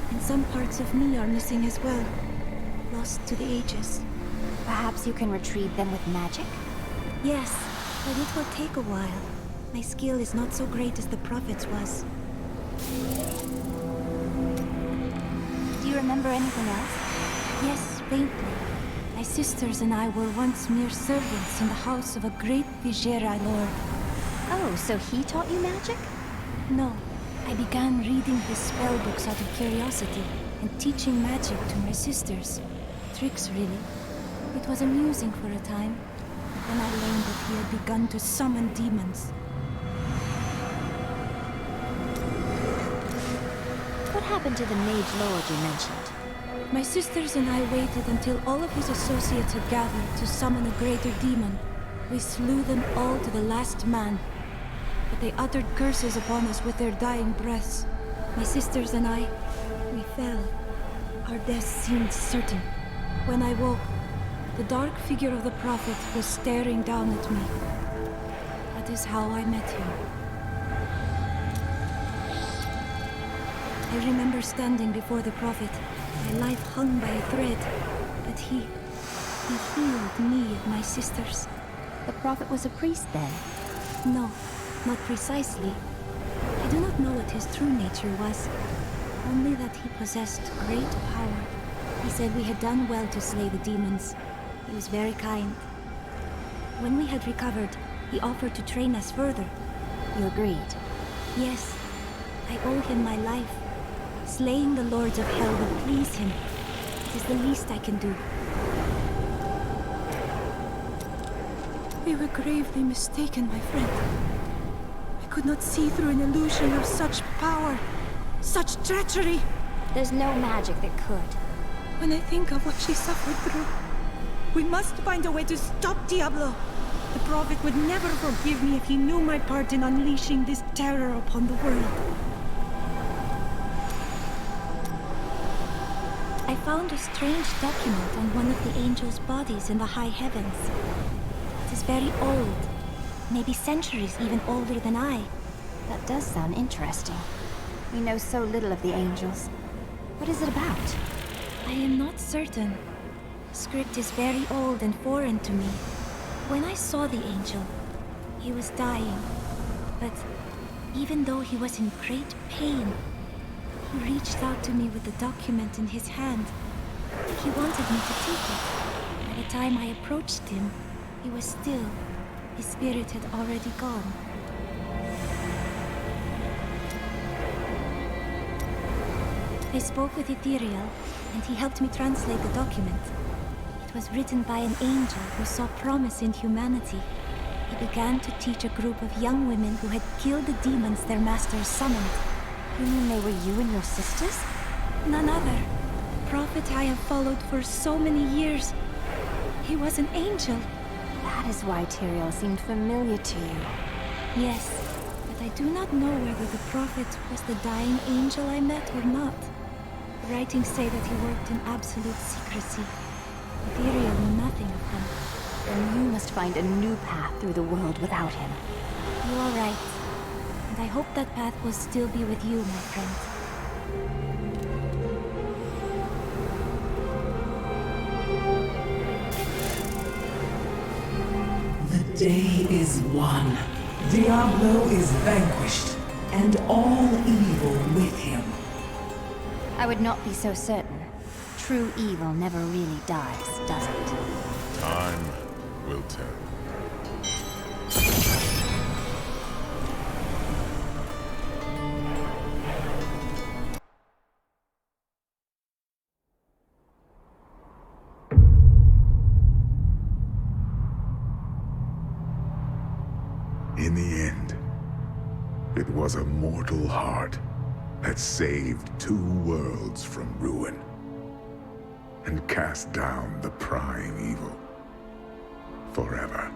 And some parts of me are missing as well. Lost to the ages. Perhaps you can retrieve them with magic? Yes, but it will take a while. My skill is not so great as the Prophet's was. Do you remember anything else? Yes, faintly. My sisters and I were once mere servants in the house of a great Vizier lord. Oh, so he taught you magic? No. I began reading his spell books out of curiosity and teaching magic to my sisters. Tricks, really. It was amusing for a time. But then I learned that he had begun to summon demons. What happened to the Mage Lord you mentioned? My sisters and I waited until all of his associates had gathered to summon a greater demon. We slew them all to the last man. But they uttered curses upon us with their dying breaths. My sisters and I, we fell. Our deaths seemed certain. When I woke, the dark figure of the Prophet was staring down at me. That is how I met him. I remember standing before the Prophet, my life hung by a thread, but he healed me and my sisters. The Prophet was a priest then? No, not precisely. I do not know what his true nature was, only that he possessed great power. He said we had done well to slay the demons. He was very kind. When we had recovered, he offered to train us further. You agreed? Yes. I owe him my life. Slaying the Lords of Hell would please him. It is the least I can do. We were gravely mistaken, my friend. I could not see through an illusion of such power, such treachery. There's no magic that could. When I think of what she suffered through, we must find a way to stop Diablo. The Prophet would never forgive me if he knew my part in unleashing this terror upon the world. I found a strange document on one of the angels' bodies in the high heavens. It is very old, maybe centuries even older than I. That does sound interesting. We know so little of the angels. What is it about? I am not certain. The script is very old and foreign to me. When I saw the angel, he was dying. But even though he was in great pain, he reached out to me with the document in his hand. He wanted me to take it. By the time I approached him, he was still. His spirit had already gone. I spoke with Ethereal, and he helped me translate the document. It was written by an angel who saw promise in humanity. He began to teach a group of young women who had killed the demons their masters summoned. You mean they were you and your sisters? None other. The prophet I have followed for so many years. He was an angel. That is why Tyrael seemed familiar to you. Yes, but I do not know whether the prophet was the dying angel I met or not. The writings say that he worked in absolute secrecy. Ethereal knew nothing of him. Then you must find a new path through the world without him. You are right. And I hope that path will still be with you, my friend. The day is won. Diablo is vanquished, and all evil with him. I would not be so certain. True evil never really dies, does it? Time will tell. In the end, it was a mortal heart that saved 2 worlds from ruin and cast down the prime evil forever.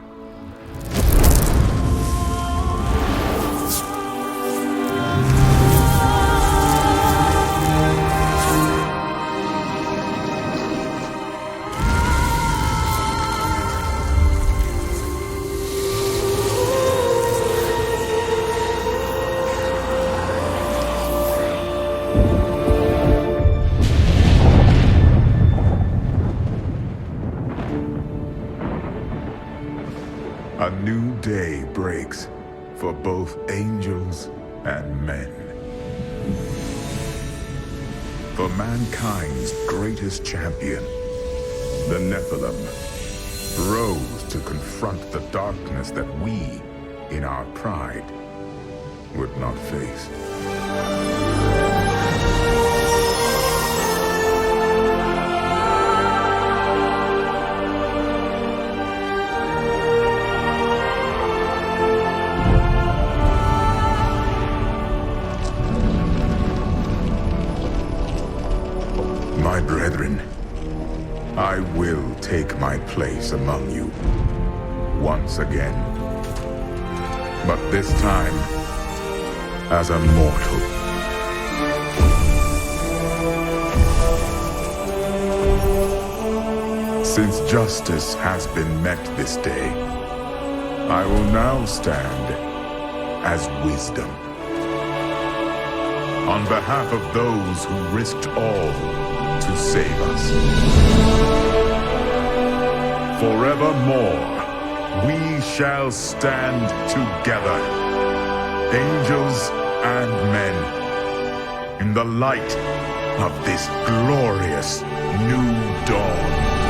A new day breaks for both angels and men. For mankind's greatest champion, the Nephilim, rose to confront the darkness that we, in our pride, would not face. My brethren, I will take my place among you once again. But this time, as a mortal. Since justice has been met this day, I will now stand as wisdom. On behalf of those who risked all to save us. Forevermore, we shall stand together, angels and men, in the light of this glorious new dawn.